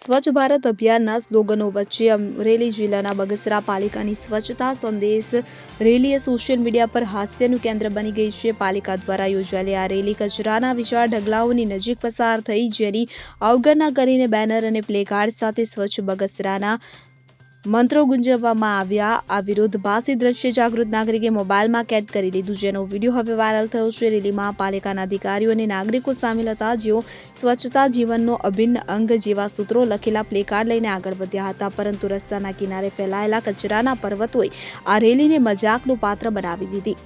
સ્વચ્છ ભારત અભિયાનના સ્લોગનો વચ્ચે અમરેલી જિલ્લાના બગસરા પાલિકાની સ્વચ્છતા સંદેશ રેલીએ સોશિયલ મીડિયા પર હાસ્યનું કેન્દ્ર બની ગઈ છે. પાલિકા દ્વારા યોજાયેલી આ રેલી કચરાના વિશાળ ઢગલાઓની નજીક પસાર થઈ, જેની અવગણના કરીને બેનર અને પ્લેકાર્ડ સાથે સ્વચ્છ બગસરાના મંત્રો ગુંજવવામાં આવ્યા. આ વિરોધાભાસી દ્રશ્ય જાગૃત નાગરિકે મોબાઈલમાં કેદ કરી લીધું, જેનો વિડીયો હવે વાયરલ થયો છે. રેલીમાં પાલિકાના અધિકારીઓ અને નાગરિકો સામેલ હતા, જેઓ સ્વચ્છતા જીવનનો અભિન્ન અંગ જેવા સૂત્રો લખેલા પ્લેકાર્ડ લઈને આગળ વધ્યા હતા. પરંતુ રસ્તાના કિનારે ફેલાયેલા કચરાના પર્વતોએ આ રેલીને મજાકનું પાત્ર બનાવી દીધી.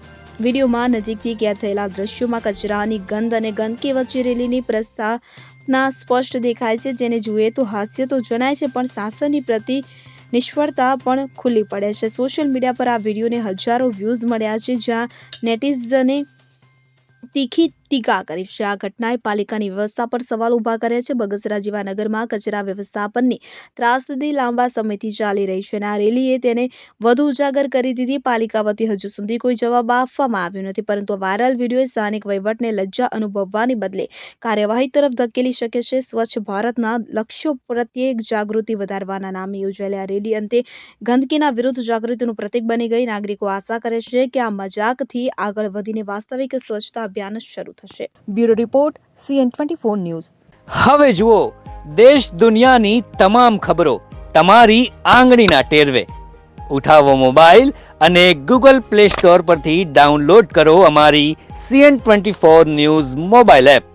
વિડીયોમાં નજીકથી કેદ થયેલા દ્રશ્યોમાં કચરાની ગંધ અને ગંદકી વચ્ચે રેલીની પ્રસ્થાપના સ્પષ્ટ દેખાય છે, જેને જોઈએ તો હાસ્ય તો જણાય છે, પણ શાસનની પ્રતિ નિષ્ફળતા પણ ખુલ્લી પડે છે. સોશિયલ મીડિયા પર આ વિડીયોને હજારો વ્યૂઝ મળ્યા છે, જ્યાં નેટિઝને તીખી ટીકા કરી છે. આ ઘટનાએ પાલિકાની વ્યવસ્થા પર સવાલ ઊભા કર્યા છે. બગસરા જેવા નગરમાં કચરા વ્યવસ્થાપનની ત્રાસદી લાંબા સમયથી ચાલી રહી છે, અને આ રેલીએ તેને વધુ ઉજાગર કરી દીધી. પાલિકા વતી હજુ સુધી કોઈ જવાબ આપવામાં આવ્યો નથી, પરંતુ વાયરલ વિડીયોએ સ્થાનિક વહીવટને લજ્જા અનુભવવાની બદલે કાર્યવાહી તરફ ધકેલી શકે છે. સ્વચ્છ ભારતના લક્ષ્યો પ્રત્યે જાગૃતિ વધારવાના નામે યોજાયેલી આ રેલી અંતે ગંદકીના વિરુદ્ધ જાગૃતિનું પ્રતીક બની ગઈ. નાગરિકો આશા કરે છે કે આ મજાકથી આગળ વધીને વાસ્તવિક સ્વચ્છતા અભિયાન શરૂ થશે. Bureau report CN24 news. હવે જુઓ દેશ દુનિયાની તમામ ખબરો તમારી આંગળીના ટેરવે. ઉઠાવો મોબાઈલ અને Google Play Store પરથી ડાઉનલોડ કરો અમારી CN24 ન્યૂઝ મોબાઈલ એપ.